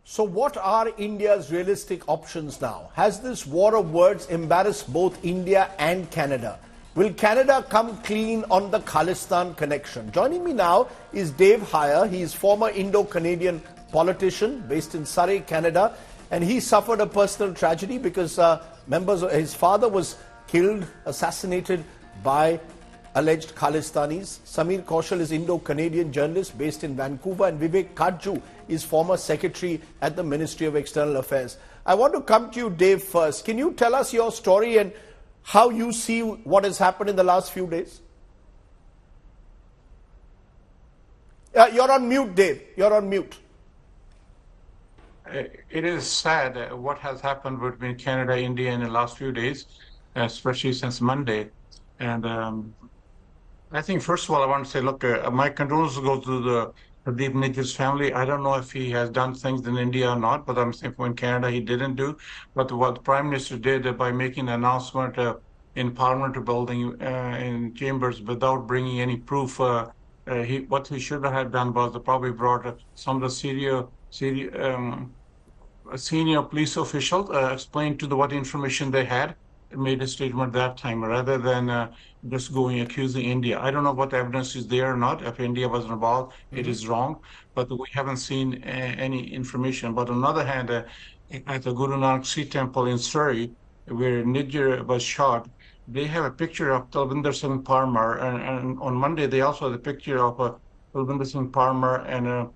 So what are India's realistic options now? Has this war of words embarrassed both India and Canada? Will Canada come clean on the Khalistan connection? Joining me now is Dave Heyer. He is former Indo-Canadian politician based in Surrey, Canada. And he suffered a personal tragedy because his father was killed, assassinated by alleged Khalistanis. Samir Kaushal is Indo-Canadian journalist based in Vancouver, and Vivek Kajju is former secretary at the Ministry of External Affairs. I want to come to you, Dave, first. Can you tell us your story and how you see what has happened in the last few days? You're on mute, Dave. You're on mute. It is sad what has happened between Canada and India in the last few days, especially since Monday. And I think, first of all, I want to say, look, my condolences go to the Pradeep Nijjar's family. I don't know if he has done things in India or not, but I'm saying in Canada he didn't do. But what the Prime Minister did by making an announcement in Parliament building in chambers without bringing any proof, what he should have done was probably brought some of the senior police officials, explained to what information they had, made a statement that time rather than just going accusing India. I don't know what evidence is there or not. If India was involved, it is wrong, but we haven't seen any information. But on the other hand, at the Guru Nanak Sikh Temple in Surrey, where Nijjar was shot, they have a picture of Talvinder Singh Parmar, and on Monday they also had a picture of Talvinder Singh Parmar and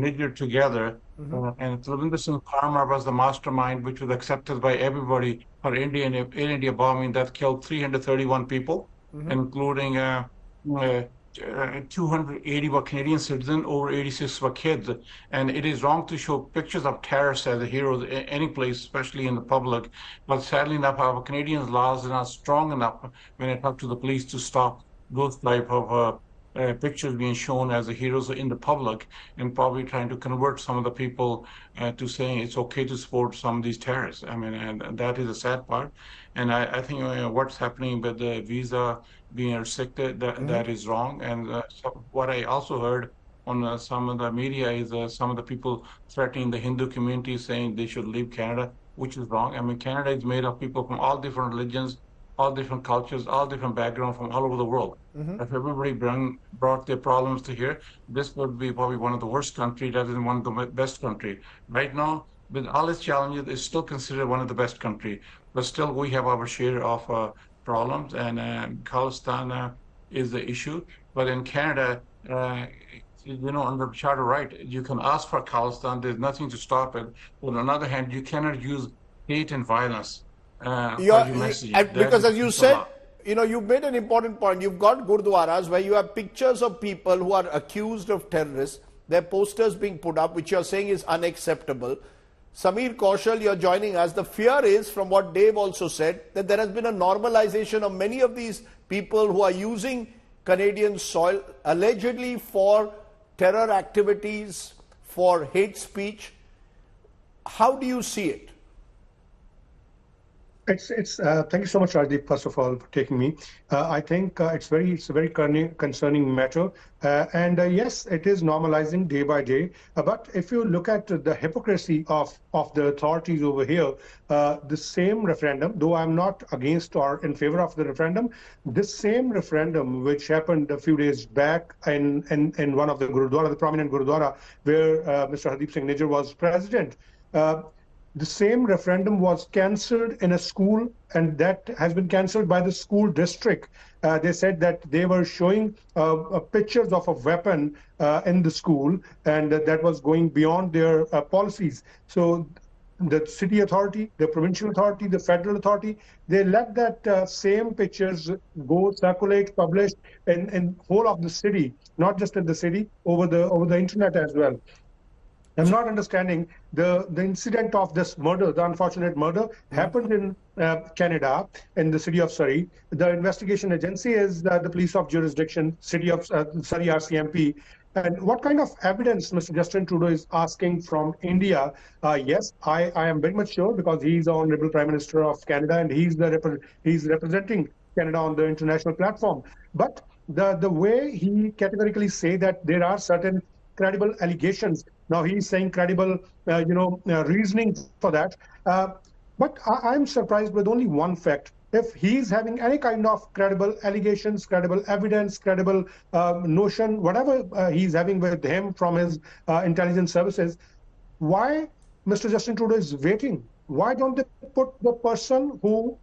Nijjar together. And Talvinder Singh Parmar was the mastermind, which was accepted by everybody for India bombing that killed 331 people, including 280 were Canadian citizens, over 86 were kids. And it is wrong to show pictures of terrorists as heroes any place, especially in the public. But sadly enough, our Canadian laws are not strong enough when it comes to the police to stop those type of pictures being shown as the heroes in the public, and probably trying to convert some of the people to saying it's okay to support some of these terrorists. I mean, and that is a sad part. And I think what's happening with the visa being restricted, that is wrong. And so what I also heard on some of the media is some of the people threatening the Hindu community, saying they should leave Canada, which is wrong. I mean, Canada is made of people from all different religions, all different cultures, all different backgrounds from all over the world. If everybody brought their problems to here, this would be probably one of the worst countries rather than one of the best country. Right now, with all its challenges, it's still considered one of the best country. But still, we have our share of problems, and Khalistan is the issue. But in Canada, under charter right, you can ask for Khalistan. There's nothing to stop it. But on the other hand, you cannot use hate and violence. Because as you said, you've made an important point. You've got gurdwaras where you have pictures of people who are accused of terrorists, their posters being put up, which you're saying is unacceptable. Samir Kaushal, you're joining us. The fear is, from what Dave also said, that there has been a normalization of many of these people who are using Canadian soil allegedly for terror activities, for hate speech. How do you see it? Thank you so much, Rajdeep, first of all, for taking me. I think it's a very concerning matter. And yes, it is normalizing day by day. But if you look at the hypocrisy of the authorities over here, the same referendum, though I'm not against or in favor of the referendum, this same referendum, which happened a few days back in one of the Gurudwara, the prominent Gurudwara, where Mr. Hardeep Singh Nijjar was president, the same referendum was cancelled in a school, and that has been cancelled by the school district. They said that they were showing pictures of a weapon in the school, and that was going beyond their policies. So the city authority, the provincial authority, the federal authority, they let that same pictures go circulate, published in whole of the city, not just in the city, over the internet as well. I'm not understanding the incident of this murder, the unfortunate murder, happened in Canada, in the city of Surrey. The investigation agency is the police of jurisdiction, city of Surrey RCMP. And what kind of evidence Mr. Justin Trudeau is asking from India? Yes, I am very much sure, because he's the Honorable Prime Minister of Canada, and he's representing Canada on the international platform. But the way he categorically say that there are certain credible allegations Now he's saying credible, reasoning for that. But I'm surprised with only one fact. If he's having any kind of credible allegations, credible evidence, credible notion, whatever he's having with him from his intelligence services, why Mr. Justin Trudeau is waiting? Why don't they put the person who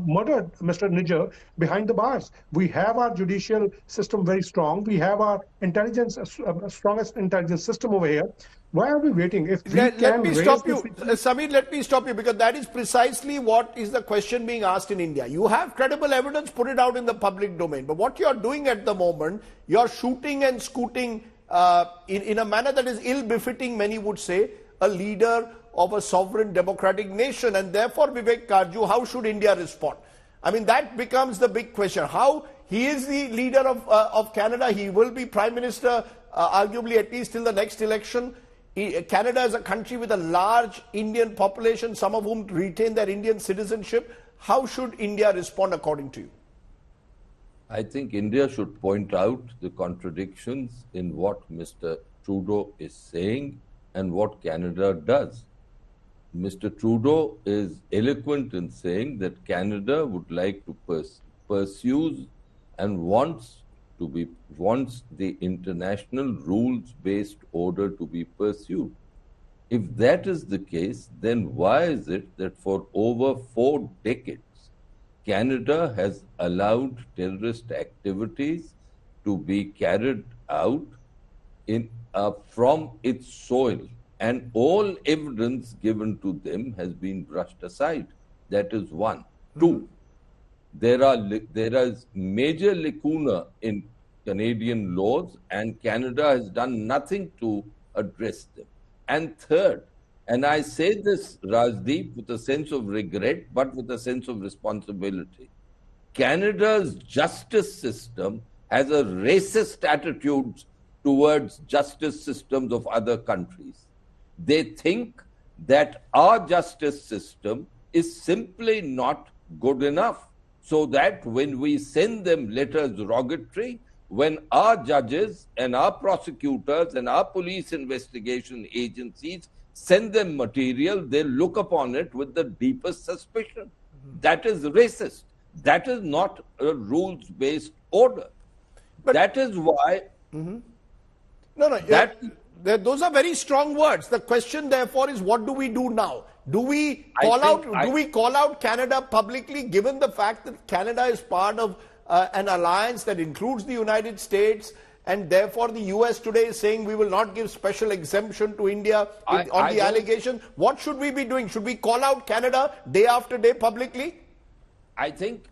murdered Mr. Niger behind the bars? We have our judicial system very strong. We have our intelligence, strongest intelligence system over here. Why are we waiting? If we let me stop you, Samir, let me stop you, because that is precisely what is the question being asked in India. You have credible evidence, put it out in the public domain. But what you're doing at the moment, you're shooting and scooting in a manner that is ill-befitting, many would say, a leader of a sovereign democratic nation. And therefore, Vivek Karju, how should India respond? I mean, that becomes the big question. How he is the leader of Canada. He will be Prime Minister, arguably at least till the next election. Canada is a country with a large Indian population, some of whom retain their Indian citizenship. How should India respond according to you? I think India should point out the contradictions in what Mr. Trudeau is saying and what Canada does. Mr. Trudeau is eloquent in saying that Canada would like to pursue and wants the international rules-based order to be pursued. If that is the case, then why is it that for over 4 decades, Canada has allowed terrorist activities to be carried out from its soil, and all evidence given to them has been brushed aside? That is one. Two, there is major lacuna in Canadian laws, and Canada has done nothing to address them. And third, and I say this, Rajdeep, with a sense of regret, but with a sense of responsibility, Canada's justice system has a racist attitude towards justice systems of other countries. They think that our justice system is simply not good enough, so that when we send them letters rogatory, when our judges and our prosecutors and our police investigation agencies send them material, they look upon it with the deepest suspicion. That is racist. That is not a rules-based order. But that is why... Those are very strong words. The question, therefore, is what do we do now? Do we call out Canada publicly, given the fact that Canada is part of an alliance that includes the United States, and therefore the US today is saying we will not give special exemption to India on the allegation? What should we be doing? Should we call out Canada day after day publicly? I think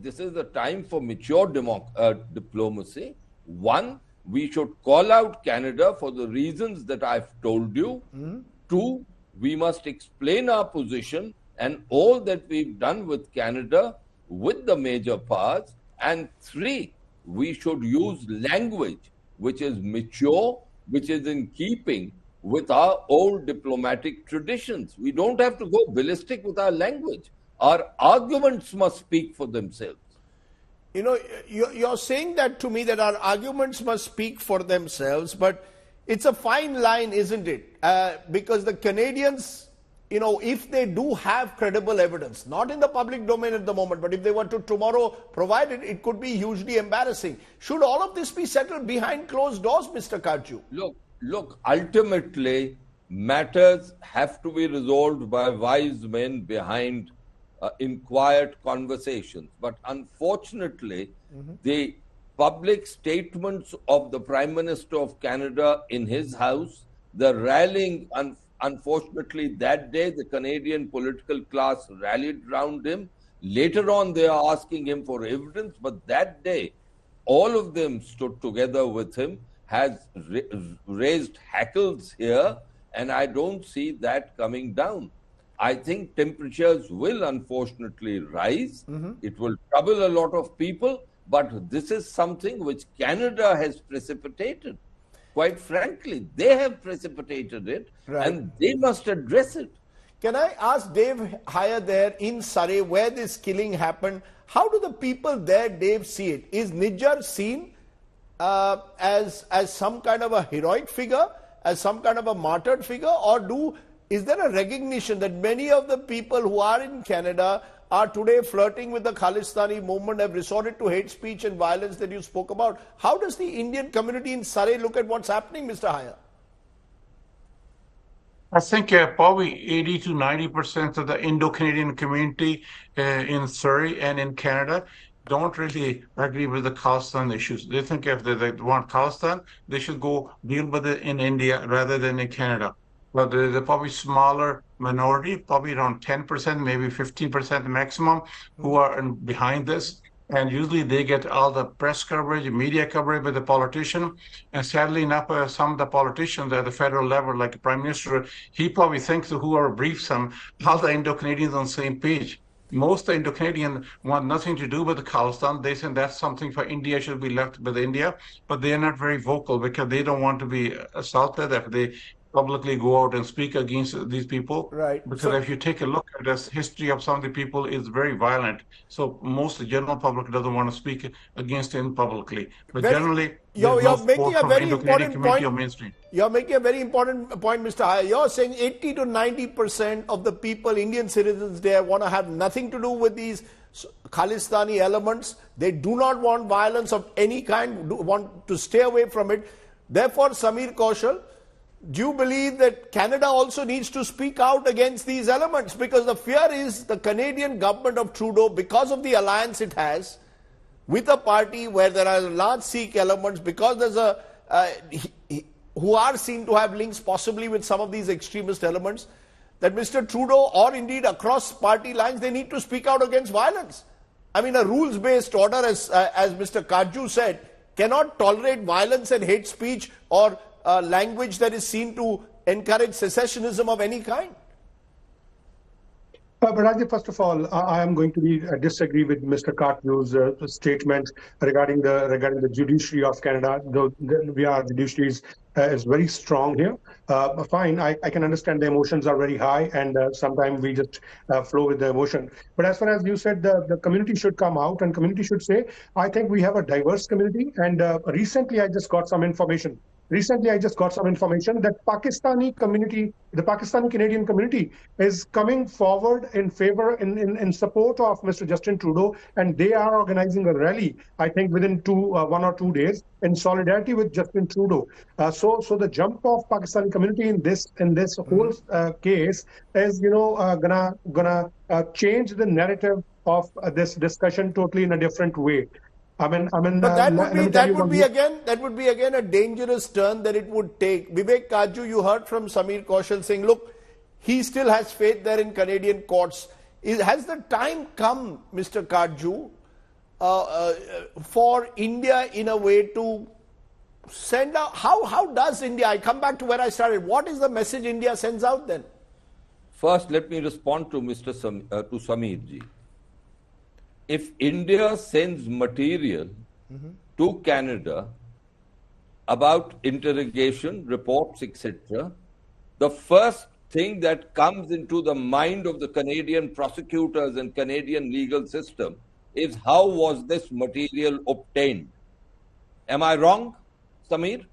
this is the time for mature diplomacy. One, we should call out Canada for the reasons that I've told you. Two, we must explain our position and all that we've done with Canada with the major powers. And three, we should use language which is mature, which is in keeping with our old diplomatic traditions. We don't have to go ballistic with our language. Our arguments must speak for themselves. You know, you're saying that to me, that our arguments must speak for themselves, but it's a fine line, isn't it? Because the Canadians, you know, if they do have credible evidence, not in the public domain at the moment, but if they were to tomorrow provide it, it could be hugely embarrassing. Should all of this be settled behind closed doors, Mr. Karju? Look, ultimately, matters have to be resolved by wise men behind in quiet conversations. But unfortunately, the public statements of the Prime Minister of Canada in his house, the rallying, unfortunately, that day, the Canadian political class rallied around him. Later on, they are asking him for evidence, but that day, all of them stood together with him, has raised hackles here, and I don't see that coming down. I think temperatures will unfortunately rise. It will trouble a lot of people, but this is something which Canada has precipitated. Quite frankly, they have precipitated it, and they must address it. Can I ask Dave Hire there in Surrey, where this killing happened? How do the people there, Dave, see it? Is Niger seen as some kind of a heroic figure? as some kind of a martyred figure, or is there a recognition that many of the people who are in Canada are today flirting with the Khalistani movement, have resorted to hate speech and violence that you spoke about? How does the Indian community in Surrey look at what's happening, Mr. Haya? I think probably 80 to 90% of the Indo-Canadian community in Surrey and in Canada don't really agree with the Khalistan issues. They think if they want Khalistan, they should go deal with it in India rather than in Canada. But there's a probably smaller minority, probably around 10%, maybe 15% maximum, who are behind this. And usually they get all the press coverage, media coverage with the politician. And sadly enough, some of the politicians at the federal level, like the Prime Minister, he probably thinks that whoever briefs him, all the Indo-Canadians on the same page. Most Indo-Canadians want nothing to do with the Khalistan. They say that's something for India, should be left with India. But they are not very vocal because they don't want to be assaulted if they publicly go out and speak against these people. Right. Because if you take a look at the history of some of the people, it's very violent. So most of the general public doesn't want to speak against him publicly. But generally, you're making a very important point. Mainstream. You're making a very important point, Mr. Haya. You're saying 80 to 90% of the people, Indian citizens there, want to have nothing to do with these Khalistani elements. They do not want violence of any kind, want to stay away from it. Therefore, Samir Kaushal, do you believe that Canada also needs to speak out against these elements? Because the fear is the Canadian government of Trudeau, because of the alliance it has with a party where there are large Sikh elements, because there's who are seen to have links possibly with some of these extremist elements, that Mr. Trudeau, or indeed across party lines, they need to speak out against violence. I mean, a rules-based order, as Mr. Kaju said, cannot tolerate violence and hate speech or language that is seen to encourage secessionism of any kind. But Rajiv, first of all, I am going to disagree with Mr. Katju's statement regarding the judiciary of Canada. Though our judiciary is very strong here. Fine, I can understand the emotions are very high, and sometimes we just flow with the emotion. But as far as you said, the community should come out and community should say, I think we have a diverse community. And recently, I just got some information. That Pakistani community, the Pakistani Canadian community, is coming forward in favor, in support of Mr. Justin Trudeau, and they are organizing a rally, I think, within 1 or 2 days, in solidarity with Justin Trudeau. So the jump of Pakistani community in this whole case is, gonna change the narrative of this discussion totally in a different way. But that would be again a dangerous turn that it would take. Vivek Kaju, you heard from Samir Kaushal saying, look, he still has faith there in Canadian courts. Has the time come, Mr. Kaju, for India in a way to send out, how does India, I come back to where I started, what is the message India sends out then? First, let me respond to Samir ji. If India sends material to Canada about interrogation, reports, etc., the first thing that comes into the mind of the Canadian prosecutors and Canadian legal system is, how was this material obtained? Am I wrong, Samir?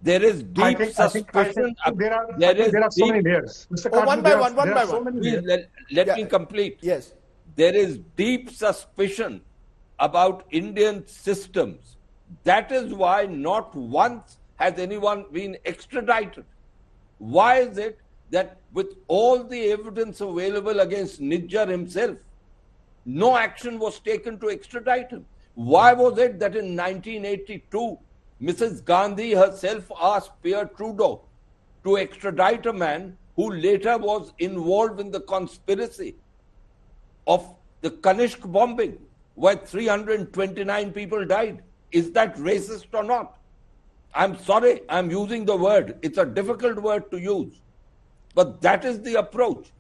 There is deep suspicion. There are so many layers. Mr. Kaju, one by one. Please, let me complete. Yes. There is deep suspicion about Indian systems. That is why not once has anyone been extradited. Why is it that with all the evidence available against Nijjar himself, no action was taken to extradite him? Why was it that in 1982, Mrs. Gandhi herself asked Pierre Trudeau to extradite a man who later was involved in the conspiracy of the Kanishk bombing, where 329 people died? Is that racist or not? I'm sorry, I'm using the word. It's a difficult word to use. But that is the approach,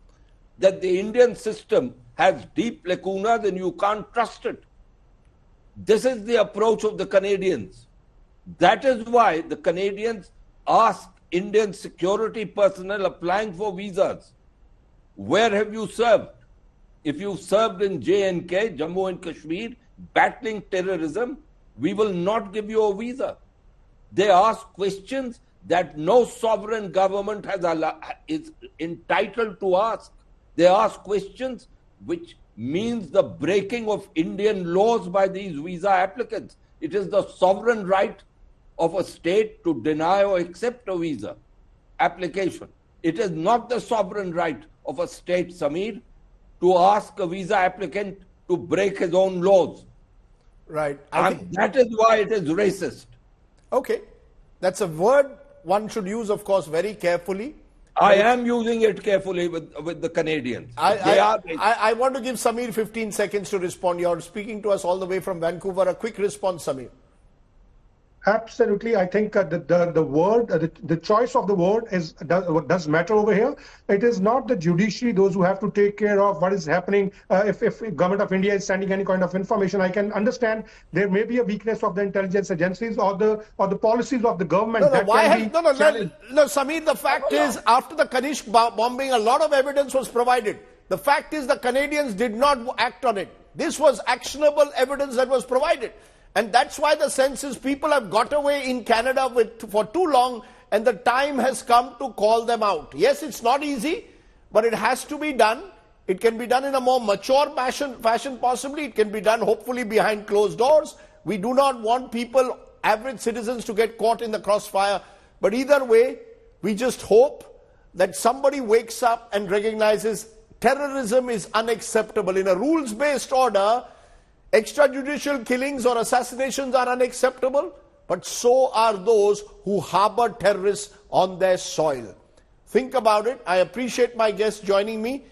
that the Indian system has deep lacunas and you can't trust it. This is the approach of the Canadians. That is why the Canadians ask Indian security personnel applying for visas, where have you served? If you served in J&K, Jammu and Kashmir, battling terrorism, we will not give you a visa. They ask questions that no sovereign government is entitled to ask. They ask questions which means the breaking of Indian laws by these visa applicants. It is the sovereign right of a state to deny or accept a visa application. It is not the sovereign right of a state, Samir, to ask a visa applicant to break his own laws. Right. That is why it is racist. Okay. That's a word one should use, of course, very carefully. I am using it carefully with the Canadians. I want to give Samir 15 seconds to respond. You're speaking to us all the way from Vancouver. A quick response, Samir. Absolutely, I think the word, the choice of the word does matter over here. It is not the judiciary, those who have to take care of what is happening. If government of India is sending any kind of information, I can understand there may be a weakness of the intelligence agencies or the policies of the government. No, Samir. The fact is, after the Kanishk bombing, a lot of evidence was provided. The fact is, the Canadians did not act on it. This was actionable evidence that was provided. And that's why the sense is people have got away in Canada for too long, and the time has come to call them out. Yes, it's not easy, but it has to be done. It can be done in a more mature fashion possibly. It can be done hopefully behind closed doors. We do not want people, average citizens, to get caught in the crossfire. But either way, we just hope that somebody wakes up and recognizes terrorism is unacceptable. In a rules-based order, extrajudicial killings or assassinations are unacceptable, but so are those who harbor terrorists on their soil. Think about it. I appreciate my guest joining me.